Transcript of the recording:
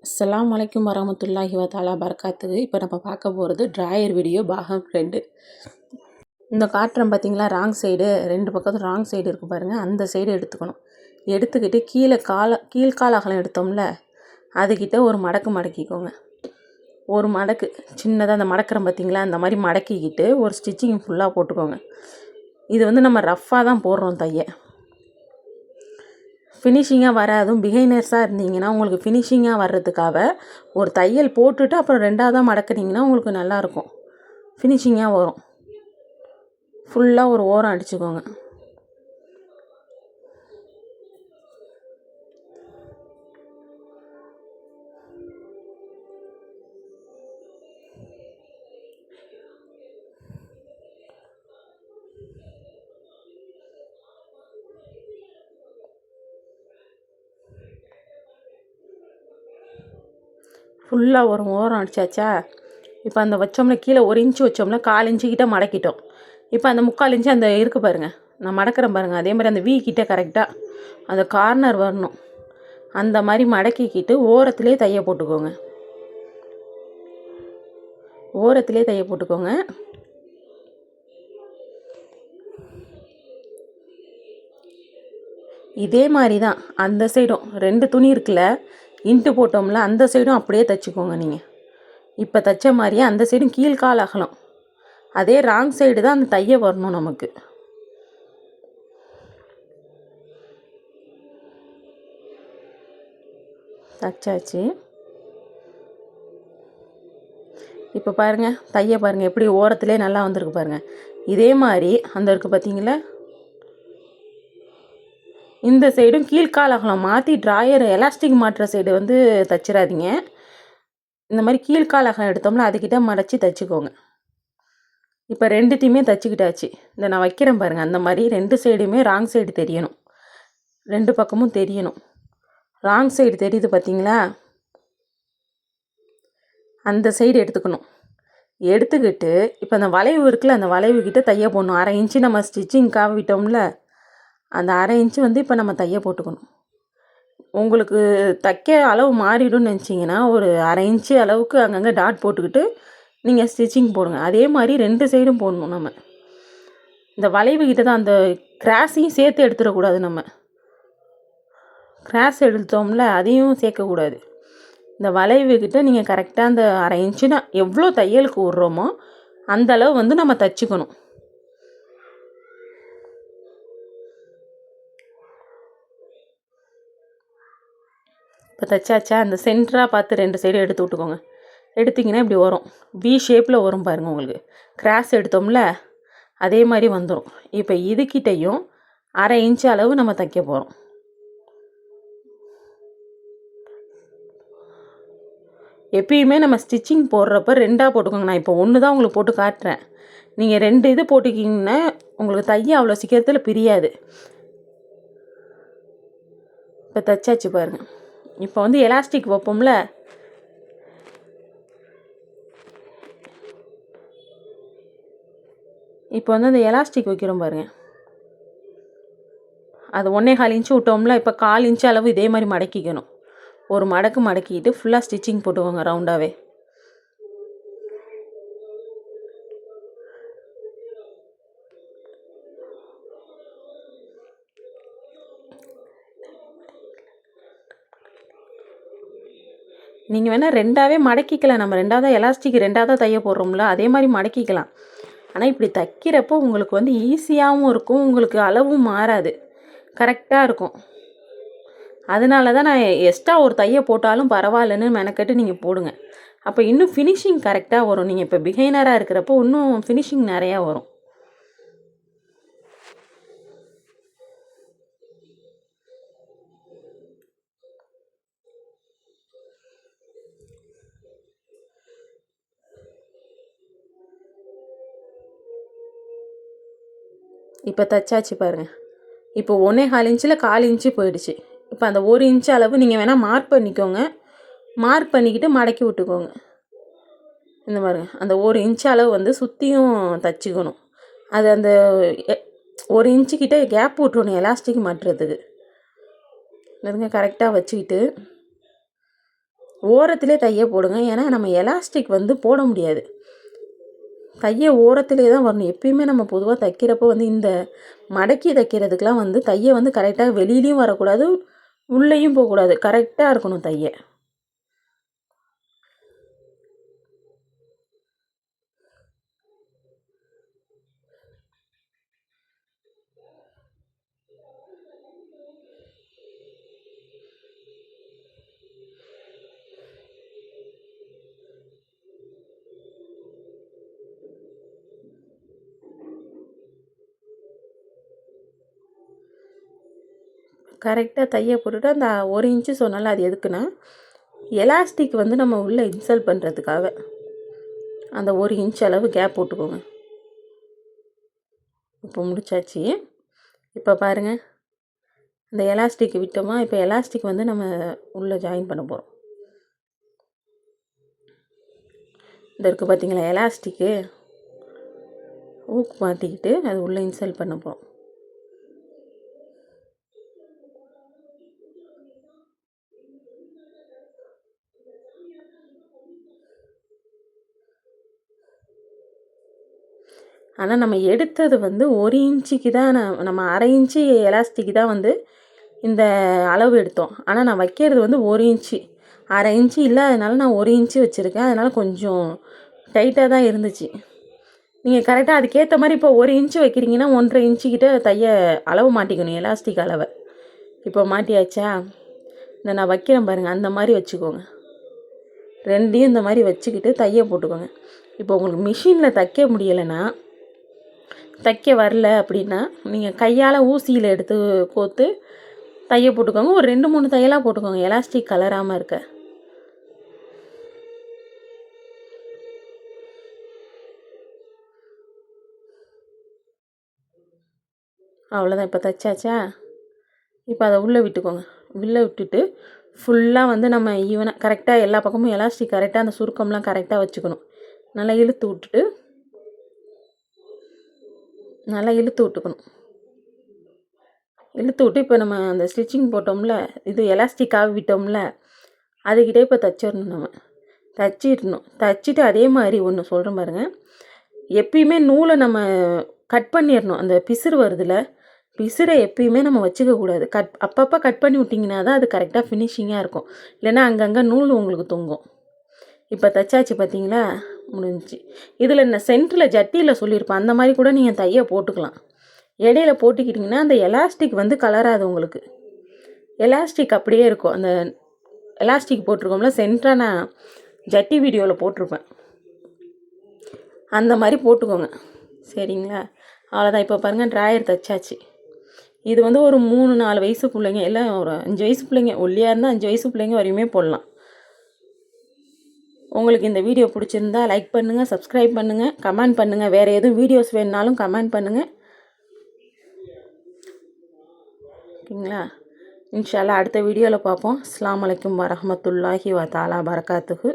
அஸ்ஸலாமு அலைக்கும் வரமத்துல்லாஹி வதஆலா பரக்காத்துஹு. இப்போ நம்ம பார்க்க போகிறது ட்ராயர் வீடியோ பாகம் 2. இந்த காட்டுறோம் பார்த்தீங்களா, ராங் சைடு 2 பக்கத்தும் ராங் சைடு இருக்குது பாருங்கள். அந்த சைடு எடுத்துக்கணும். எடுத்துக்கிட்டு கீழ்கால் அகலம் எடுத்தோம்ல, அதுக்கிட்ட ஒரு மடக்கு மடக்கிக்கோங்க. ஒரு மடக்கு சின்னதாக அந்த மடக்கிறோம் பார்த்தீங்களா, அந்த மாதிரி மடக்கிக்கிட்டு ஒரு ஸ்டிச்சிங் ஃபுல்லாக போட்டுக்கோங்க. இது வந்து நம்ம ரஃப்பாக தான் போடுறோம் தைய. ஃபினிஷிங்காக வர, அதுவும் பிகைனர்ஸாக இருந்தீங்கன்னா உங்களுக்கு ஃபினிஷிங்காக வர்றதுக்காக ஒரு தையல் போட்டுட்டு அப்புறம் 2ஆவதாக மடக்குனிங்கன்னா உங்களுக்கு நல்லாயிருக்கும், ஃபினிஷிங்காக வரும். ஃபுல்லாக ஒரு ஓரம் அடிச்சுக்கோங்க. ஃபுல்லாக ஒரு ஓரம் அடித்தாச்சா, இப்போ அந்த வச்சோம்னா கீழே 1 இன்ச்சு வச்சோம்னா 1/4 இன்ச்சுக்கிட்ட மடக்கிட்டோம். இப்போ அந்த 3/4 இன்ச்சு அந்த இருக்குது பாருங்கள், நான் மடக்கிறேன் பாருங்கள், அதே மாதிரி அந்த வீ கிட்ட கரெக்டாக அந்த கார்னர் வரணும். அந்த மாதிரி மடக்கிக்கிட்டு ஓரத்துலேயே தைய போட்டுக்கோங்க. ஓரத்துலேயே தைய போட்டுக்கோங்க. இதே மாதிரி தான் அந்த சைடும் 2 துணி இருக்குல்ல, இன்ட்டு போட்டோம்ல, அந்த சைடும் அப்படியே தைச்சிக்கோங்க. நீங்கள் இப்போ தைச்ச மாதிரியே அந்த சைடும் கீழ்கால் அகலம், அதே ராங் சைடு தான் அந்த தைய வரணும் நமக்கு. தச்சாச்சு. இப்போ பாருங்கள், தைய பாருங்கள் எப்படி ஓரத்துலேயே நல்லா வந்திருக்கு பாருங்கள். இதே மாதிரி அந்த இருக்குது பார்த்தீங்களா, இந்த சைடும் கீழ்கால் அகலம் மாற்றி ட்ராயர் எலாஸ்டிக் மாட்டுற சைடு வந்து தைச்சிடாதீங்க. இந்த மாதிரி கீழ்கால் அகலம் எடுத்தோம்னா அதுக்கிட்ட மறைச்சி தைச்சிக்கோங்க. இப்போ 2த்தையுமே தைச்சிக்கிட்டாச்சு. இந்த நான் வைக்கிறேன் பாருங்கள், அந்த மாதிரி 2 சைடுமே ராங் சைடு தெரியணும், 2 பக்கமும் தெரியணும். ராங் சைடு தெரியுது பார்த்தீங்களா, அந்த சைடு எடுத்துக்கணும். எடுத்துக்கிட்டு இப்போ அந்த வளைவு இருக்குல்ல, அந்த வளைவுக்கிட்ட தைய போடணும். 1/2 இன்ச்சு நம்ம ஸ்டிச்சிங்காக விட்டோம்ல, அந்த 1/2 இன்ச்சு வந்து இப்போ நம்ம தைய போட்டுக்கணும். உங்களுக்கு தைக்க அளவு மாறிடும்னு நினச்சிங்கன்னா ஒரு 1/2 இன்ச்சு அளவுக்கு அங்கங்கே டாட் போட்டுக்கிட்டு நீங்கள் ஸ்டிச்சிங் போடுங்க. அதே மாதிரி 2 சைடும் போடணும். நம்ம இந்த வளைவுக்கிட்ட தான் அந்த கிராஸையும் சேர்த்து எடுத்துடக்கூடாது. நம்ம கிராஸ் எடுத்தோம்ல, அதையும் சேர்க்கக்கூடாது. இந்த வளைவுக்கிட்ட நீங்கள் கரெக்டாக அந்த 1/2 இன்ச்சுனா எவ்வளோ தையலுக்கு விட்றோமோ அந்த அளவு வந்து நம்ம தைச்சிக்கணும். இப்போ தைச்சாச்சா, அந்த சென்டராக பார்த்து 2 சைடும் எடுத்து விட்டுக்கோங்க. எடுத்திங்கன்னா இப்படி வரும், வி ஷேப்பில் வரும் பாருங்கள். உங்களுக்கு கிராஸ் எடுத்தோம்ல, அதே மாதிரி வந்துடும். இப்போ இதுக்கிட்டையும் 1/2 இன்ச்சு அளவு நம்ம தைக்க போகிறோம். எப்பயுமே நம்ம ஸ்டிச்சிங் போடுறப்ப 2ஆக போட்டுக்கோங்க. நான் இப்போ 1 தான் உங்களுக்கு போட்டு காட்டுறேன். நீங்கள் 2 இது போட்டுக்கிங்கன்னா உங்களுக்கு தைய அவ்வளோ சீக்கிரத்தில் பிரியாது. இப்போ தைச்சாச்சு பாருங்கள். இப்போ வந்து எலாஸ்டிக் வைப்போம்ல, இப்போ வந்து அந்த எலாஸ்டிக் வைக்கிறோம் பாருங்கள், அது 1/4 இன்ச்சு விட்டோம்ல. இப்போ 1/4 இன்ச்சு அளவு இதே மாதிரி மடக்கிக்கணும். ஒரு மடக்கு மடக்கிட்டு ஃபுல்லாக ஸ்டிச்சிங் போட்டுக்கோங்க ரவுண்டாகவே. நீங்கள் வேணால் 2ஆகவே மடக்கிக்கலாம். நம்ம 2ஆவதாக எலாஸ்டிக் 2ஆவதாக தைய போடுறோம்ல, அதே மாதிரி மடக்கிக்கலாம். ஆனால் இப்படி தைக்கிறப்போ உங்களுக்கு வந்து ஈஸியாகவும் இருக்கும், உங்களுக்கு அளவும் மாறாது, கரெக்டாக இருக்கும். அதனால தான் நான் எக்ஸ்ட்ரா ஒரு தைய போட்டாலும் பரவாயில்லன்னு மெனக்கட்டு நீங்கள் போடுங்க. அப்போ இன்னும் ஃபினிஷிங் கரெக்டாக வரும். நீங்கள் இப்போ பிகைனராக இருக்கிறப்போ இன்னும் ஃபினிஷிங் நிறையா வரும். இப்போ தைச்சாச்சு பாருங்கள். இப்போ 1/4 இன்ச்சில் 1/4 இன்ச்சு போயிடுச்சு. இப்போ அந்த 1 இன்ச்சு அளவு நீங்கள் வேணால் மார்க் பண்ணிக்கோங்க. மார்க் பண்ணிக்கிட்டு மடக்கி விட்டுக்கோங்க. இந்த பாருங்க, அந்த 1 இன்ச்சு அளவு வந்து சுற்றியும் தைச்சிக்கணும். அது அந்த 1 இன்ச்சுக்கிட்ட கேப் விட்டுறணும் எலாஸ்டிக் மாட்டுறதுக்கு. இருங்க, கரெக்டாக வச்சுக்கிட்டு ஓரத்திலே தைய போடுங்க. ஏன்னா நம்ம எலாஸ்டிக் வந்து போட முடியாது. தைய ஓரத்திலே தான் வரணும். எப்பயுமே நம்ம பொதுவாக தைக்கிறப்போ வந்து இந்த மடக்கி தைக்கிறதுக்கெலாம் வந்து தைய வந்து கரெக்டாக வெளியிலையும் வரக்கூடாது, உள்ளேயும் போகக்கூடாது. கரெக்டாக இருக்கணும் தைய. கரெக்டாக தைய போட்டுட்டு அந்த 1 இன்ச்சு சொன்னால அது எதுக்குன்னா, எலாஸ்டிக் வந்து நம்ம உள்ளே இன்சர்ட் பண்ணுறதுக்காக. அந்த 1 இன்ச் அளவு கேப் போட்டுக்கோங்க. இப்போ முடிச்சாச்சு. இப்போ பாருங்கள், இந்த எலாஸ்டிக் விட்டோமா, இப்போ எலாஸ்டிக் வந்து நம்ம உள்ளே ஜாயின் பண்ண போகிறோம். இந்த இருக்குது பார்த்தீங்களா எலாஸ்டிக்கு, ஊக்கு மாட்டிக்கிட்டு அது உள்ளே இன்சர்ட் பண்ண போகிறோம். ஆனால் நம்ம எடுத்தது வந்து 1 இன்ச்சுக்கு தான் நம்ம 1/2 இன்ச்சு எலாஸ்டிக்கு தான் வந்து இந்த அளவு எடுத்தோம். ஆனால் நான் வைக்கிறது வந்து 1 இன்ச்சு. 1/2 இன்ச்சு இல்லாதனால நான் 1 இன்ச்சு வச்சுருக்கேன். அதனால் கொஞ்சம் டைட்டாக தான் இருந்துச்சு. நீங்கள் கரெக்டாக அதுக்கேற்ற மாதிரி இப்போ 1 இன்ச்சு வைக்கிறீங்கன்னா 1.5 இன்ச்சுக்கிட்ட தைய அளவு மாட்டிக்கணும், எலாஸ்டிக் அளவை. இப்போ மாட்டியாச்சா? இந்த நான் வைக்கிறேன் பாருங்கள், அந்த மாதிரி வச்சுக்கோங்க. 2யும் இந்த மாதிரி வச்சுக்கிட்டு தைய போட்டுக்கோங்க. இப்போ உங்களுக்கு மிஷினில் தைக்க முடியலைன்னா, தைக்க வரல அப்படின்னா நீங்கள் கையால் ஊசியில் எடுத்து கோர்த்து தைய போட்டுக்கோங்க. ஒரு 2-3 தையலாக போட்டுக்கோங்க, எலாஸ்டிக் கலராமல் இருக்க. அவ்வளோதான். இப்போ தைச்சாச்சா? இப்போ அதை உள்ளே விட்டுக்கோங்க. உள்ளே விட்டுட்டு ஃபுல்லாக வந்து நம்ம ஈவனாக கரெக்டாக எல்லா பக்கமும் எலாஸ்டிக் கரெக்டாக அந்த சுருக்கம்லாம் கரெக்டாக வச்சுக்கணும். நல்லா இழுத்து விட்டுக்கணும். இழுத்து விட்டு இப்போ நம்ம அந்த ஸ்டிச்சிங் போட்டோம்ல, இது எலாஸ்டிக்காக விட்டோம்ல, அதுக்கிட்டே இப்போ தைச்சிடணும். நம்ம தைச்சிட்டு அதே மாதிரி ஒன்று சொல்கிறேன் பாருங்கள். எப்பயுமே நூலை நம்ம கட் பண்ணிடணும். அந்த பிசுறு வருதுல, பிசுரை எப்பயுமே நம்ம வச்சுக்கக்கூடாது. அப்பப்போ கட் பண்ணி விட்டிங்கன்னா தான் அது கரெக்டாக ஃபினிஷிங்காக இருக்கும். இல்லைன்னா அங்கங்கே நூல் உங்களுக்கு தொங்கும். இப்போ தைச்சாச்சு பார்த்தீங்களா? முடிஞ்சிச்சு. இதில் நான் சென்டரில் ஜட்டியில் சொல்லியிருப்பேன், அந்த மாதிரி கூட நீங்கள் தைய போட்டுக்கலாம். இடையில போட்டுக்கிட்டிங்கன்னா அந்த எலாஸ்டிக் வந்து கலராது உங்களுக்கு. எலாஸ்டிக் அப்படியே இருக்கும். அந்த எலாஸ்டிக் போட்டிருக்கோம்ல, சென்டராக நான் ஜட்டி வீடியோவில் போட்டிருப்பேன், அந்த மாதிரி போட்டுக்கோங்க. சரிங்களா? அவ்வளோதான். இப்போ பாருங்கள், ட்ராயர் தைச்சாச்சு. இது வந்து ஒரு 3-4 வயசு பிள்ளைங்க, எல்லாம் ஒரு 5 வயசு பிள்ளைங்க, ஒல்லியாக இருந்தால் 5 வயசு பிள்ளைங்க வரையுமே போடலாம். உங்களுக்கு இந்த வீடியோ பிடிச்சிருந்தா லைக் பண்ணுங்கள், சப்ஸ்கிரைப் பண்ணுங்கள், கமெண்ட் பண்ணுங்கள். வேறு எதுவும் வீடியோஸ் வேணுனாலும் கமெண்ட் பண்ணுங்கள். ஓகேங்களா? இன்ஷா அல்லாஹ் அடுத்த வீடியோவில் பார்ப்போம். அஸ்ஸலாமு அலைக்கும் வரஹ்மத்துல்லாஹி வ தஆலா பரகாத்துஹு.